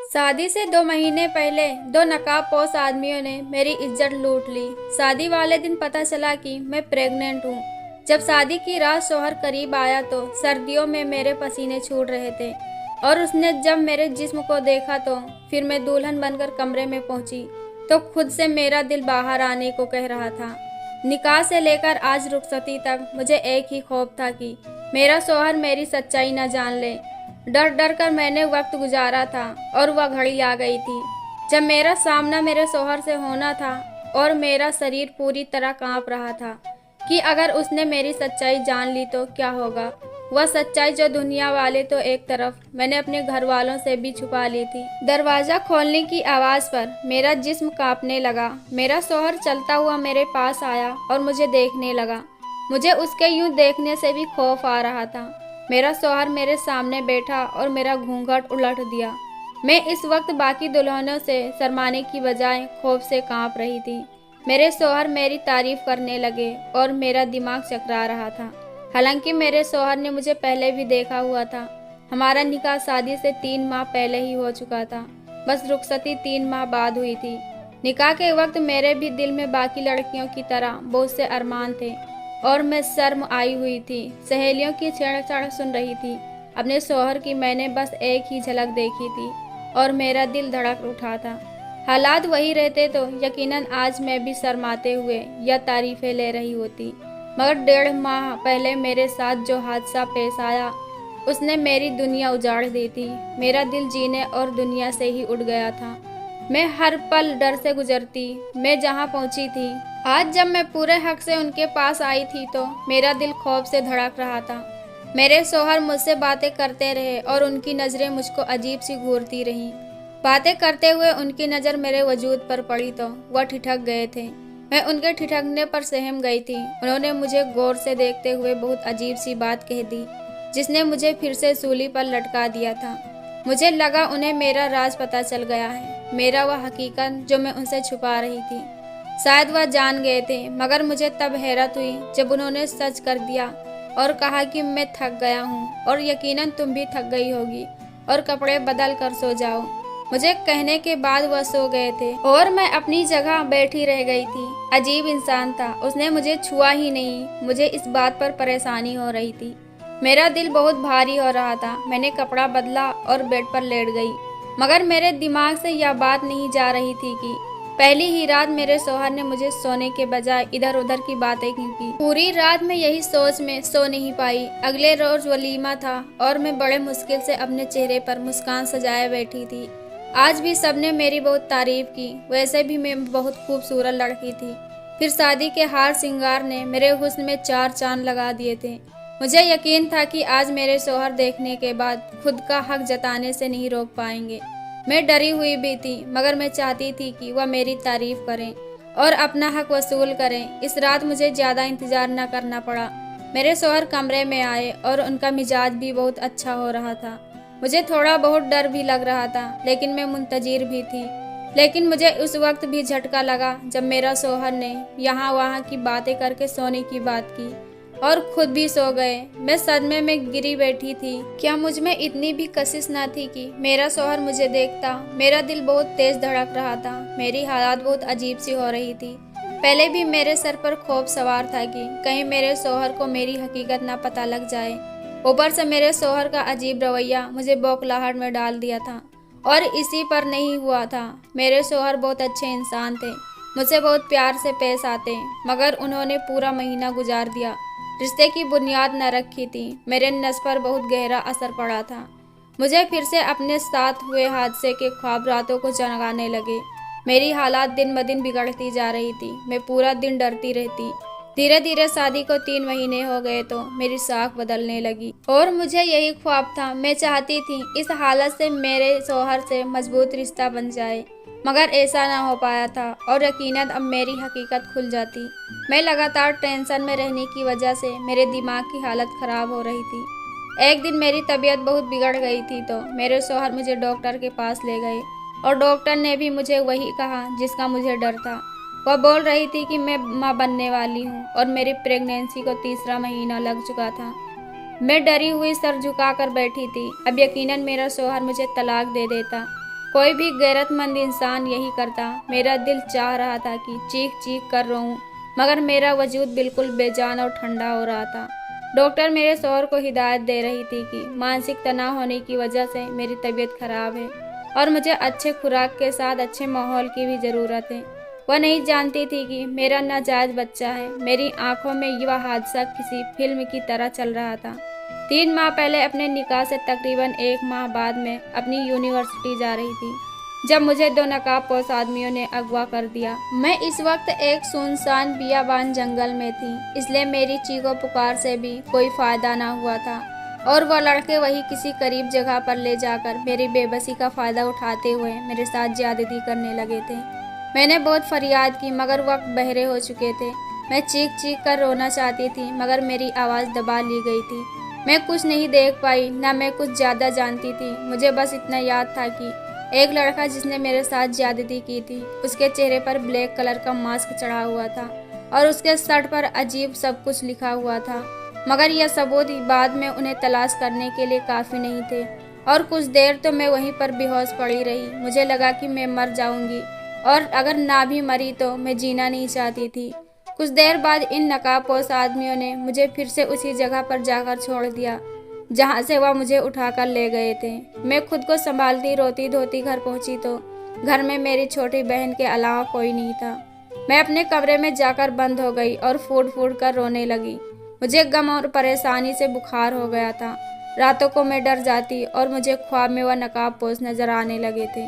शादी से 2 महीने पहले दो नकाबपोश आदमियों ने मेरी इज्जत लूट ली। शादी वाले दिन पता चला कि मैं प्रेग्नेंट हूँ। जब शादी की रात शौहर करीब आया तो सर्दियों में मेरे पसीने छूट रहे थे और उसने जब मेरे जिस्म को देखा तो फिर मैं दुल्हन बनकर कमरे में पहुंची तो खुद से मेरा दिल बाहर आने को कह रहा था। निकाह से लेकर आज रुखसती तक मुझे एक ही खौफ था कि मेरा शौहर मेरी सच्चाई न जान ले। डर डर कर मैंने वक्त गुजारा था और वह घड़ी आ गई थी जब मेरा सामना मेरे शौहर से होना था और मेरा शरीर पूरी तरह कांप रहा था कि अगर उसने मेरी सच्चाई जान ली तो क्या होगा। वह सच्चाई जो दुनिया वाले तो एक तरफ, मैंने अपने घर वालों से भी छुपा ली थी। दरवाजा खोलने की आवाज़ पर मेरा जिस्म कांपने लगा। मेरा शौहर चलता हुआ मेरे पास आया और मुझे देखने लगा। मुझे उसके यूं देखने से भी खौफ आ रहा था। मेरा शौहर मेरे सामने बैठा और मेरा घूंघट उलट दिया। मैं इस वक्त बाकी दुल्हनों से शर्माने की बजाय खौफ से कांप रही थी। मेरे शौहर मेरी तारीफ करने लगे और मेरा दिमाग चकरा रहा था। हालांकि मेरे शौहर ने मुझे पहले भी देखा हुआ था। हमारा निकाह शादी से 3 माह पहले ही हो चुका था, बस रुखसती 3 माह बाद हुई थी। निकाह के वक्त मेरे भी दिल में बाकी लड़कियों की तरह बहुत से अरमान थे और मैं शर्म आई हुई थी। सहेलियों की छेड़छाड़ सुन रही थी। अपने शौहर की मैंने बस एक ही झलक देखी थी और मेरा दिल धड़क उठा था। हालात वही रहते तो यकीनन आज मैं भी शर्माते हुए या तारीफें ले रही होती, मगर 1.5 माह पहले मेरे साथ जो हादसा पेश आया उसने मेरी दुनिया उजाड़ दी थी। मेरा दिल जीने और दुनिया से ही उड़ गया था। मैं हर पल डर से गुजरती। मैं जहाँ पहुँची थी, आज जब मैं पूरे हक से उनके पास आई थी तो मेरा दिल खौफ से धड़क रहा था। मेरे शौहर मुझसे बातें करते रहे और उनकी नज़रें मुझको अजीब सी घूरती रहीं। बातें करते हुए उनकी नज़र मेरे वजूद पर पड़ी तो वह ठिठक गए थे। मैं उनके ठिठकने पर सहम गई थी। उन्होंने मुझे गौर से देखते हुए बहुत अजीब सी बात कह दी जिसने मुझे फिर से सूली पर लटका दिया था। मुझे लगा उन्हें मेरा राज पता चल गया है, मेरा वह हकीकत जो मैं उनसे छुपा रही थी। शायद वह जान गए थे, मगर मुझे तब हैरत हुई जब उन्होंने सच कर दिया और कहा कि मैं थक गया हूँ और यकीनन तुम भी थक गई होगी और कपड़े बदल कर सो जाओ। मुझे कहने के बाद वह सो गए थे और मैं अपनी जगह बैठी रह गई थी। अजीब इंसान था, उसने मुझे छुआ ही नहीं। मुझे इस बात पर परेशानी हो रही थी। मेरा दिल बहुत भारी हो रहा था। मैंने कपड़ा बदला और बेड पर लेट गई, मगर मेरे दिमाग से यह बात नहीं जा रही थी कि पहली ही रात मेरे शौहर ने मुझे सोने के बजाय इधर उधर की बातें क्यों की। पूरी रात मैं यही सोच में सो नहीं पाई। अगले रोज वलीमा था और मैं बड़े मुश्किल से अपने चेहरे पर मुस्कान सजाए बैठी थी। आज भी सबने मेरी बहुत तारीफ की। वैसे भी मैं बहुत खूबसूरत लड़की थी। फिर शादी के हार श्रृंगार ने मेरे हुस्न में 4 चांद लगा दिए थे। मुझे यकीन था कि आज मेरे शौहर देखने के बाद खुद का हक जताने से नहीं रोक पाएंगे। मैं डरी हुई भी थी, मगर मैं चाहती थी कि वह मेरी तारीफ करें और अपना हक वसूल करें। इस रात मुझे ज़्यादा इंतजार न करना पड़ा। मेरे शौहर कमरे में आए और उनका मिजाज भी बहुत अच्छा हो रहा था। मुझे थोड़ा बहुत डर भी लग रहा था, लेकिन मैं मुंतजिर भी थी। लेकिन मुझे उस वक्त भी झटका लगा जब मेरा शौहर ने यहाँ वहाँ की बातें करके सोने की बात की और खुद भी सो गए। मैं सदमे में गिरी बैठी थी। क्या मुझ में इतनी भी कशिश न थी कि मेरा शौहर मुझे देखता। मेरा दिल बहुत तेज धड़क रहा था। मेरी हालात बहुत अजीब सी हो रही थी। पहले भी मेरे सर पर खौफ सवार था कि कहीं मेरे शौहर को मेरी हकीकत ना पता लग जाए। ऊपर से मेरे शौहर का अजीब रवैया मुझे बौखलाहट में डाल दिया था। और इसी पर नहीं हुआ था। मेरे शौहर बहुत अच्छे इंसान थे, मुझसे बहुत प्यार से पेश आते, मगर उन्होंने पूरा महीना गुजार दिया। रिश्ते की बुनियाद न रखी थी। मेरे नस पर बहुत गहरा असर पड़ा था। मुझे फिर से अपने साथ हुए हादसे के ख्वाब रातों को जगाने लगे। मेरी हालात दिन ब दिन बिगड़ती जा रही थी। मैं पूरा दिन डरती रहती। धीरे धीरे शादी को 3 महीने हो गए तो मेरी साख बदलने लगी और मुझे यही ख्वाब था। मैं चाहती थी इस हालत से मेरे शौहर से मजबूत रिश्ता बन जाए, मगर ऐसा ना हो पाया था और यकीनन अब मेरी हकीकत खुल जाती। मैं लगातार टेंशन में रहने की वजह से मेरे दिमाग की हालत ख़राब हो रही थी। एक दिन मेरी तबीयत बहुत बिगड़ गई थी तो मेरे शौहर मुझे डॉक्टर के पास ले गए और डॉक्टर ने भी मुझे वही कहा जिसका मुझे डर था। वह बोल रही थी कि मैं माँ बनने वाली हूँ और मेरी प्रेगनेंसी को 3रा महीना लग चुका था। मैं डरी हुई सर झुकाकर बैठी थी। अब यकीनन मेरा शौहर मुझे तलाक दे देता। कोई भी गैरतमंद इंसान यही करता। मेरा दिल चाह रहा था कि चीख चीख कर रोऊं, मगर मेरा वजूद बिल्कुल बेजान और ठंडा हो रहा था। डॉक्टर मेरे शौहर को हिदायत दे रही थी कि मानसिक तनाव होने की वजह से मेरी तबीयत खराब है और मुझे अच्छे खुराक के साथ अच्छे माहौल की भी ज़रूरत है। वह नहीं जानती थी कि मेरा नाजायज बच्चा है। मेरी आंखों में यह हादसा किसी फिल्म की तरह चल रहा था। 3 माह पहले अपने निकाह से तकरीबन 1 माह बाद में अपनी यूनिवर्सिटी जा रही थी जब मुझे 2 नकाबपोश आदमियों ने अगवा कर दिया। मैं इस वक्त एक सुनसान बियाबान जंगल में थी, इसलिए मेरी चीखों पुकार से भी कोई फायदा ना हुआ था और वह लड़के वही किसी करीब जगह पर ले जाकर मेरी बेबसी का फायदा उठाते हुए मेरे साथ ज्यादती करने लगे थे। मैंने बहुत फरियाद की मगर वक्त बहरे हो चुके थे। मैं चीख चीख कर रोना चाहती थी मगर मेरी आवाज़ दबा ली गई थी। मैं कुछ नहीं देख पाई, ना मैं कुछ ज़्यादा जानती थी। मुझे बस इतना याद था कि एक लड़का जिसने मेरे साथ ज्यादती की थी, उसके चेहरे पर ब्लैक कलर का मास्क चढ़ा हुआ था और उसके शर्ट पर अजीब सब कुछ लिखा हुआ था, मगर यह सबूत बाद में उन्हें तलाश करने के लिए काफ़ी नहीं थे। और कुछ देर तो मैं वहीं पर बेहोश पड़ी रही। मुझे लगा कि मैं मर जाऊंगी और अगर ना भी मरी तो मैं जीना नहीं चाहती थी। कुछ देर बाद इन नकाबपोश आदमियों ने मुझे फिर से उसी जगह पर जाकर छोड़ दिया जहाँ से वह मुझे उठाकर ले गए थे। मैं खुद को संभालती रोती धोती घर पहुँची तो घर में मेरी छोटी बहन के अलावा कोई नहीं था। मैं अपने कमरे में जाकर बंद हो गई और फूट फूट कर रोने लगी। मुझे गम और परेशानी से बुखार हो गया था। रातों को मैं डर जाती और मुझे ख्वाब में वह नकाबपोश नजर आने लगे थे।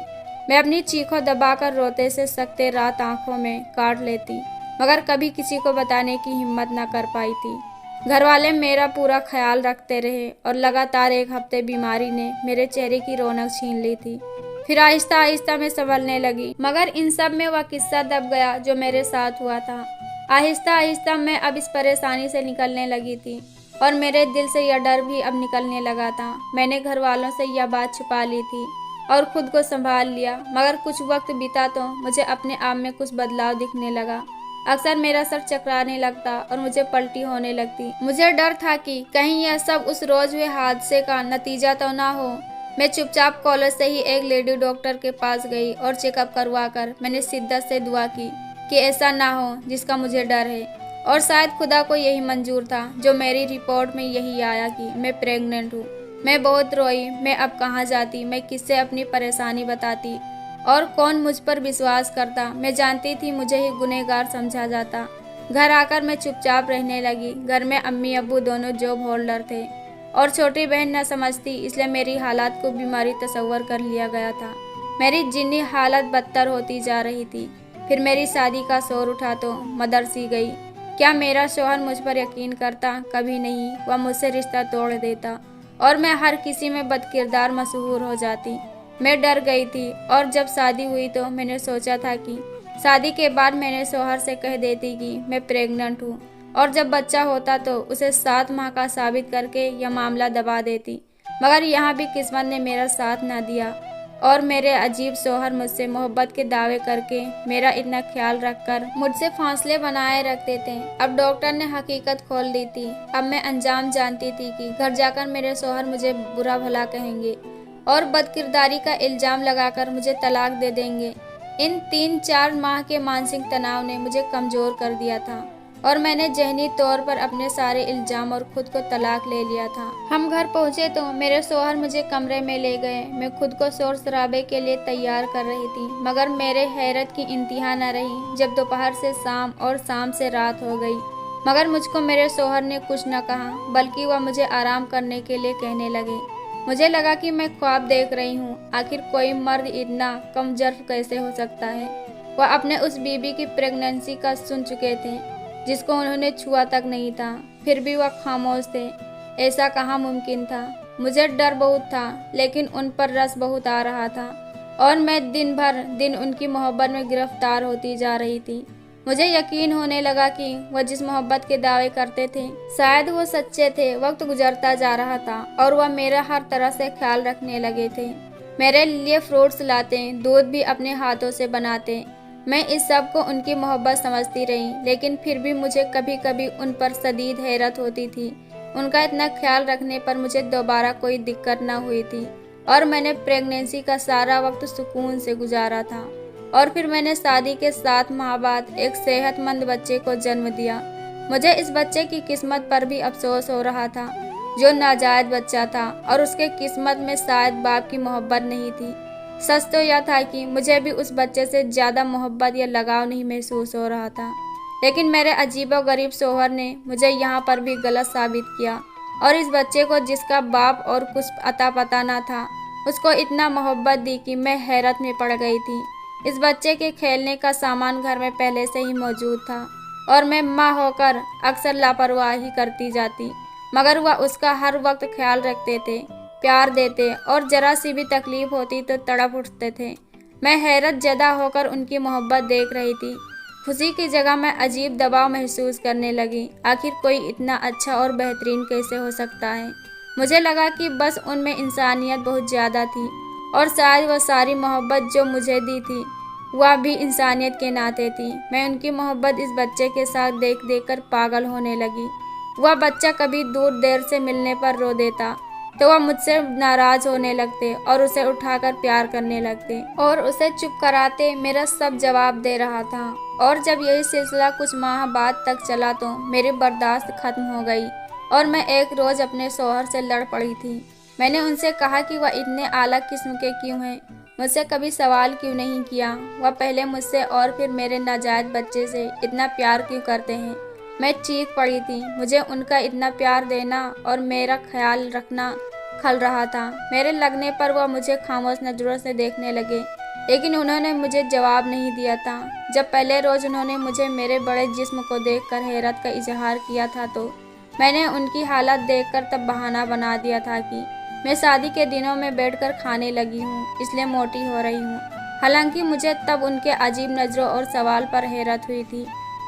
मैं अपनी चीखों दबाकर रोते से सकते रात आंखों में काट लेती, मगर कभी किसी को बताने की हिम्मत न कर पाई थी। घर वाले मेरा पूरा ख्याल रखते रहे और लगातार 1 हफ्ते बीमारी ने मेरे चेहरे की रौनक छीन ली थी। फिर आहिस्ता आहिस्ता मैं संभलने लगी, मगर इन सब में वह किस्सा दब गया जो मेरे साथ हुआ था। आहिस्ता आहिस्ता मैं अब इस परेशानी से निकलने लगी थी और मेरे दिल से यह डर भी अब निकलने लगा था। मैंने घर वालों से यह बात छुपा ली थी और खुद को संभाल लिया, मगर कुछ वक्त बीता तो मुझे अपने आप में कुछ बदलाव दिखने लगा। अक्सर मेरा सर चकराने लगता और मुझे पलटी होने लगती। मुझे डर था कि कहीं यह सब उस रोज हुए हादसे का नतीजा तो ना हो। मैं चुपचाप कॉलेज से ही एक लेडी डॉक्टर के पास गई और चेकअप करवा कर मैंने शिद्दत से दुआ की कि ऐसा ना हो जिसका मुझे डर है। और शायद खुदा को यही मंजूर था जो मेरी रिपोर्ट में यही आया कि मैं प्रेग्नेंट हूँ। मैं बहुत रोई। मैं अब कहाँ जाती, मैं किससे अपनी परेशानी बताती और कौन मुझ पर विश्वास करता। मैं जानती थी मुझे ही गुनहगार समझा जाता। घर आकर मैं चुपचाप रहने लगी। घर में अम्मी अब्बू दोनों जॉब होल्डर थे और छोटी बहन न समझती, इसलिए मेरी हालात को बीमारी तस्वर कर लिया गया था। मेरी जिन्नी हालत बदतर होती जा रही थी। फिर मेरी शादी का शोर उठा तो मदर सी गई। क्या मेरा शौहर मुझ पर यकीन करता? कभी नहीं। वह मुझसे रिश्ता तोड़ देता और मैं हर किसी में बदकिरदार मशहूर हो जाती। मैं डर गई थी और जब शादी हुई तो मैंने सोचा था कि शादी के बाद मैंने शौहर से कह देती कि मैं प्रेग्नेंट हूँ और जब बच्चा होता तो उसे 7 माह का साबित करके यह मामला दबा देती। मगर यहाँ भी किस्मत ने मेरा साथ न दिया और मेरे अजीब शौहर मुझसे मोहब्बत के दावे करके मेरा इतना ख्याल रखकर मुझसे फासले बनाए रखते थे। अब डॉक्टर ने हकीकत खोल दी थी। अब मैं अंजाम जानती थी कि घर जाकर मेरे शौहर मुझे बुरा भला कहेंगे और बदकिरदारी का इल्जाम लगाकर मुझे तलाक दे देंगे। इन 3-4 माह के मानसिक तनाव ने मुझे कमज़ोर कर दिया था और मैंने जहनी तौर पर अपने सारे इल्जाम और खुद को तलाक ले लिया था। हम घर पहुंचे तो मेरे शौहर मुझे कमरे में ले गए। मैं खुद को शोर शराबे के लिए तैयार कर रही थी, मगर मेरे हैरत की इंतहा न रही जब दोपहर से शाम और शाम से रात हो गई। मगर मुझको मेरे शौहर ने कुछ न कहा, बल्कि वह मुझे आराम करने के लिए कहने लगे। मुझे लगा कि मैं ख्वाब देख रही हूँ। आखिर कोई मर्द इतना कमजोर कैसे हो सकता है? वह अपने उस बीबी की प्रेगनेंसी का सुन चुके थे जिसको उन्होंने छुआ तक नहीं था, फिर भी वह खामोश थे। ऐसा कहाँ मुमकिन था? मुझे डर बहुत था, लेकिन उन पर रस बहुत आ रहा था और मैं दिन भर दिन उनकी मोहब्बत में गिरफ्तार होती जा रही थी। मुझे यकीन होने लगा कि वह जिस मोहब्बत के दावे करते थे शायद वो सच्चे थे। वक्त गुजरता जा रहा था और वह मेरा हर तरह से ख्याल रखने लगे थे। मेरे लिए फ्रूट्स लाते, दूध भी अपने हाथों से बनाते। मैं इस सब को उनकी मोहब्बत समझती रही, लेकिन फिर भी मुझे कभी कभी उन पर शदीद हैरत होती थी। उनका इतना ख्याल रखने पर मुझे दोबारा कोई दिक्कत न हुई थी। और मैंने प्रेगनेंसी का सारा वक्त सुकून से गुजारा था। और फिर मैंने शादी के 7 माह बाद एक सेहतमंद बच्चे को जन्म दिया। मुझे इस बच्चे की किस्मत पर भी अफसोस हो रहा था, जो नाजायज बच्चा था और उसके किस्मत में शायद बाप की मोहब्बत नहीं थी। सच तो यह था कि मुझे भी उस बच्चे से ज़्यादा मोहब्बत या लगाव नहीं महसूस हो रहा था। लेकिन मेरे अजीबोगरीब शौहर ने मुझे यहाँ पर भी गलत साबित किया और इस बच्चे को, जिसका बाप और कुछ अता पता ना था, उसको इतना मोहब्बत दी कि मैं हैरत में पड़ गई थी। इस बच्चे के खेलने का सामान घर में पहले से ही मौजूद था और मैं माँ होकर अक्सर लापरवाही करती जाती, मगर वह उसका हर वक्त ख्याल रखते थे, प्यार देते और जरा सी भी तकलीफ होती तो तड़प उठते थे। मैं हैरत ज़दा होकर उनकी मोहब्बत देख रही थी। खुशी की जगह मैं अजीब दबाव महसूस करने लगी। आखिर कोई इतना अच्छा और बेहतरीन कैसे हो सकता है? मुझे लगा कि बस उनमें इंसानियत बहुत ज़्यादा थी और शायद वह सारी मोहब्बत जो मुझे दी थी वह भी इंसानियत के नाते थी। मैं उनकी मोहब्बत इस बच्चे के साथ देख देख कर पागल होने लगी। वह बच्चा कभी दूर देर से मिलने पर रो देता तो वह मुझसे नाराज होने लगते और उसे उठाकर प्यार करने लगते और उसे चुप कराते मेरा सब जवाब दे रहा था। और जब यही सिलसिला कुछ माह बाद तक चला तो मेरी बर्दाश्त खत्म हो गई और मैं एक रोज़ अपने शौहर से लड़ पड़ी थी। मैंने उनसे कहा कि वह इतने आला किस्म के क्यों हैं, मुझसे कभी सवाल क्यों नहीं किया, वह पहले मुझसे और फिर मेरे नाजायज बच्चे से इतना प्यार क्यों करते हैं। मैं चीख पड़ी थी। मुझे उनका इतना प्यार देना और मेरा ख्याल रखना खल रहा था। मेरे लगने पर वह मुझे खामोश नज़रों से देखने लगे, लेकिन उन्होंने मुझे जवाब नहीं दिया था। जब पहले रोज़ उन्होंने मुझे मेरे बड़े जिस्म को देखकर हैरत का इजहार किया था तो मैंने उनकी हालत देखकर तब बहाना बना दिया था कि मैं शादी के दिनों में बैठकर खाने लगी हूँ, इसलिए मोटी हो रही हूँ। हालांकि मुझे तब उनके अजीब नज़रों और सवाल पर हैरत हुई थी।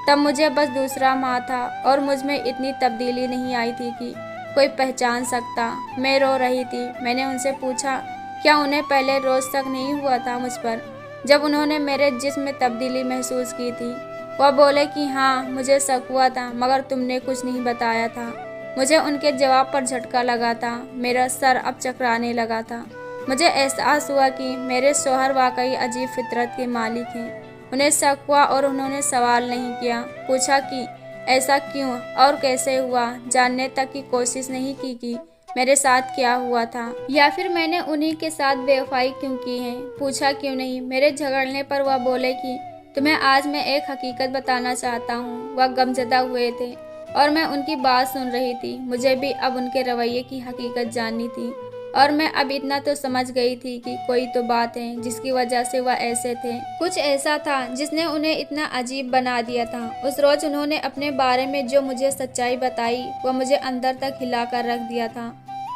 तब मुझे बस दूसरा माह था और मुझ में इतनी तब्दीली नहीं आई थी कि कोई पहचान सकता। मैं रो रही थी। मैंने उनसे पूछा, क्या उन्हें पहले रोज़ तक नहीं हुआ था मुझ पर, जब उन्होंने मेरे जिस्म में तब्दीली महसूस की थी? वह बोले कि हाँ, मुझे शक हुआ था, मगर तुमने कुछ नहीं बताया था। मुझे उनके जवाब पर झटका लगा था। मेरा सर अब चकराने लगा था। मुझे एहसास हुआ कि मेरे शौहर वाकई अजीब फितरत के मालिक हैं। उन्हें शक हुआ और उन्होंने सवाल नहीं किया। पूछा कि ऐसा क्यों और कैसे हुआ। जानने तक की कोशिश नहीं की कि मेरे साथ क्या हुआ था या फिर मैंने उन्हीं के साथ बेवफाई क्यों की है। पूछा क्यों नहीं। मेरे झगड़ने पर वह बोले कि तुम्हें आज मैं एक हकीकत बताना चाहता हूँ। वह गमज़दा हुए थे और मैं उनकी बात सुन रही थी। मुझे भी अब उनके रवैये की हकीकत जाननी थी और मैं अब इतना तो समझ गई थी कि कोई तो बात है जिसकी वजह से वह ऐसे थे। कुछ ऐसा था जिसने उन्हें इतना अजीब बना दिया था। उस रोज़ उन्होंने अपने बारे में जो मुझे सच्चाई बताई वह मुझे अंदर तक हिला कर रख दिया था।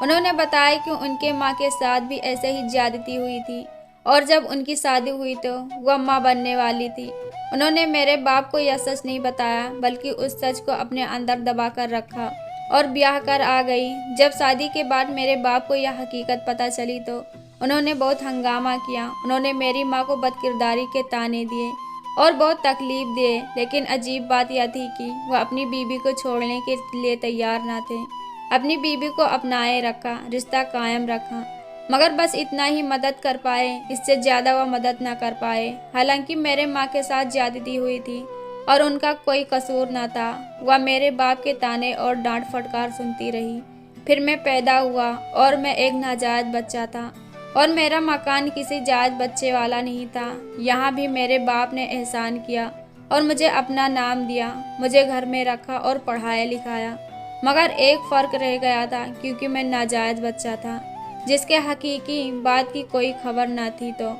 उन्होंने बताया कि उनके माँ के साथ भी ऐसे ही ज्यादती हुई थी और जब उनकी शादी हुई तो वह माँ बनने वाली थी। उन्होंने मेरे बाप को यह सच नहीं बताया, बल्कि उस सच को अपने अंदर दबा कर रखा और ब्याह कर आ गई। जब शादी के बाद मेरे बाप को यह हकीकत पता चली तो उन्होंने बहुत हंगामा किया। उन्होंने मेरी माँ को बदकिरदारी के ताने दिए और बहुत तकलीफ दिए, लेकिन अजीब बात यह थी कि वह अपनी बीबी को छोड़ने के लिए तैयार ना थे। अपनी बीबी को अपनाए रखा, रिश्ता कायम रखा, मगर बस इतना ही मदद कर पाए, इससे ज़्यादा वह मदद ना कर पाए। हालांकि मेरे माँ के साथ ज्यादती हुई थी और उनका कोई कसूर ना था। वह मेरे बाप के ताने और डांट फटकार सुनती रही। फिर मैं पैदा हुआ और मैं एक नाजायज बच्चा था और मेरा मकान किसी जायज बच्चे वाला नहीं था। यहाँ भी मेरे बाप ने एहसान किया और मुझे अपना नाम दिया, मुझे घर में रखा और पढ़ाया लिखाया। मगर एक फ़र्क रह गया था, क्योंकि मैं नाजायज बच्चा था जिसके हकीकी बात की कोई खबर ना थी, तो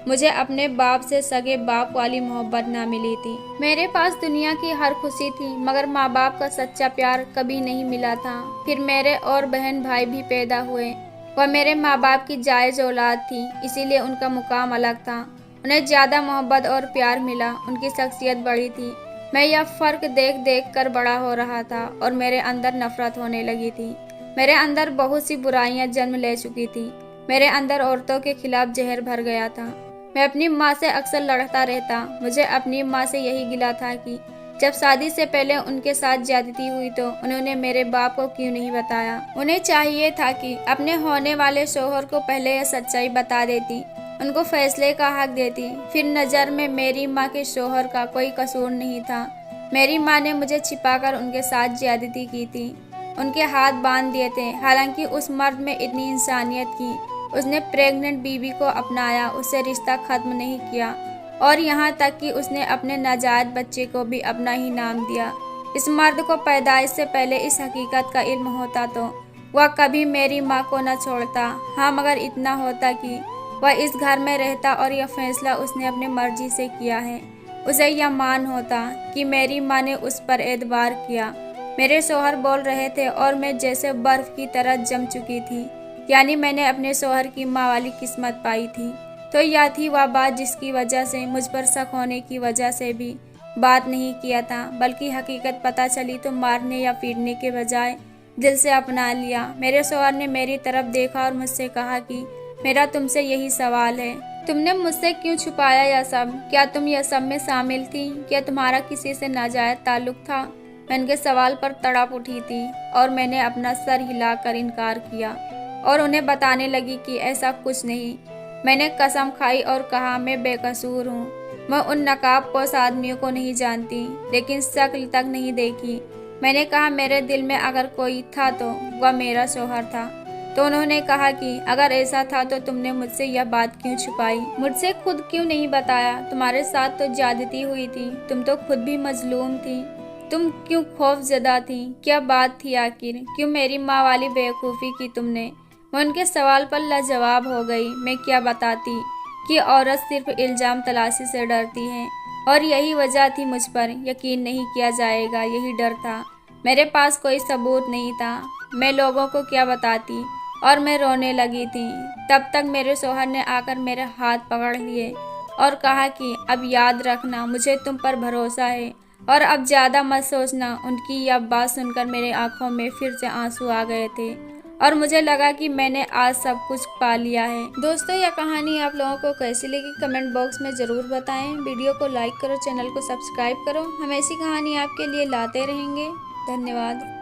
मुझे अपने बाप से सगे बाप वाली मोहब्बत ना मिली थी। मेरे पास दुनिया की हर खुशी थी, मगर माँ बाप का सच्चा प्यार कभी नहीं मिला था। फिर मेरे और बहन भाई भी पैदा हुए। वह मेरे माँ बाप की जायज़ औलाद थी, इसीलिए उनका मुकाम अलग था। उन्हें ज़्यादा मोहब्बत और प्यार मिला, उनकी शख्सियत बड़ी थी। मैं यह फ़र्क देख देख कर बड़ा हो रहा था और मेरे अंदर नफरत होने लगी थी। मेरे अंदर बहुत सी बुराइयां जन्म ले चुकी थी। मेरे अंदर औरतों के खिलाफ जहर भर गया था। मैं अपनी माँ से अक्सर लड़ता रहता। मुझे अपनी माँ से यही गिला था कि जब शादी से पहले उनके साथ ज्यादती हुई तो उन्होंने मेरे बाप को क्यों नहीं बताया? उन्हें चाहिए था कि अपने होने वाले शोहर को पहले यह सच्चाई बता देती, उनको फैसले का हक देती। फिर नज़र में मेरी माँ के शोहर का कोई कसूर नहीं था। मेरी माँ ने मुझे छिपाकर उनके साथ ज्यादती की थी, उनके हाथ बांध दिए थे। हालांकि उस मर्द में इतनी इंसानियत की, उसने प्रेग्नेंट बीवी को अपनाया, उससे रिश्ता खत्म नहीं किया और यहाँ तक कि उसने अपने नाजायज बच्चे को भी अपना ही नाम दिया। इस मर्द को पैदाइश से पहले इस हकीकत का इल्म होता तो वह कभी मेरी माँ को न छोड़ता। हाँ, मगर इतना होता कि वह इस घर में रहता और यह फैसला उसने अपनी मर्जी से किया है। उसे यह मान होता कि मेरी माँ ने उस पर एतबार किया। मेरे शोहर बोल रहे थे और मैं जैसे बर्फ की तरह जम चुकी थी, यानी मैंने अपने शोहर की माँ वाली किस्मत पाई थी। तो यह थी वह बात जिसकी वजह से मुझ पर शक होने की वजह से भी बात नहीं किया था, बल्कि हकीकत पता चली तो मारने या पीटने के बजाय दिल से अपना लिया। मेरे शोहर ने मेरी तरफ देखा और मुझसे कहा कि मेरा तुमसे यही सवाल है, तुमने मुझसे क्यों छुपाया यह सब? क्या तुम यह सब में शामिल थी? क्या तुम्हारा किसी से नाजायज ताल्लुक था? मैं उनके सवाल पर तड़प उठी थी और मैंने अपना सर हिलाकर इनकार किया और उन्हें बताने लगी कि ऐसा कुछ नहीं। मैंने कसम खाई और कहा, मैं बेकसूर हूँ। मैं उन नकाबपोश आदमियों को नहीं जानती, लेकिन शक्ल तक नहीं देखी। मैंने कहा, मेरे दिल में अगर कोई था तो वह मेरा शोहर था। तो उन्होंने कहा कि अगर ऐसा था तो तुमने मुझसे यह बात क्यों छुपाई? मुझसे खुद क्यों नहीं बताया? तुम्हारे साथ तो ज्यादती हुई थी, तुम तो खुद भी मजलूम थी। तुम क्यों खौफजदा थी? क्या बात थी आखिर? क्यों मेरी माँ वाली बेवकूफ़ी की तुमने? मैं उनके सवाल पर लाजवाब हो गई। मैं क्या बताती कि औरत सिर्फ इल्ज़ाम तलाशी से डरती है और यही वजह थी मुझ पर यकीन नहीं किया जाएगा, यही डर था। मेरे पास कोई सबूत नहीं था, मैं लोगों को क्या बताती और मैं रोने लगी थी। तब तक मेरे शोहर ने आकर मेरे हाथ पकड़ लिए और कहा कि अब याद रखना, मुझे तुम पर भरोसा है और अब ज़्यादा मत सोचना। उनकी यह बात सुनकर मेरे आंखों में फिर से आंसू आ गए थे और मुझे लगा कि मैंने आज सब कुछ पा लिया है। दोस्तों, यह कहानी आप लोगों को कैसी लगी कमेंट बॉक्स में ज़रूर बताएं। वीडियो को लाइक करो, चैनल को सब्सक्राइब करो। हम ऐसी कहानी आपके लिए लाते रहेंगे। धन्यवाद।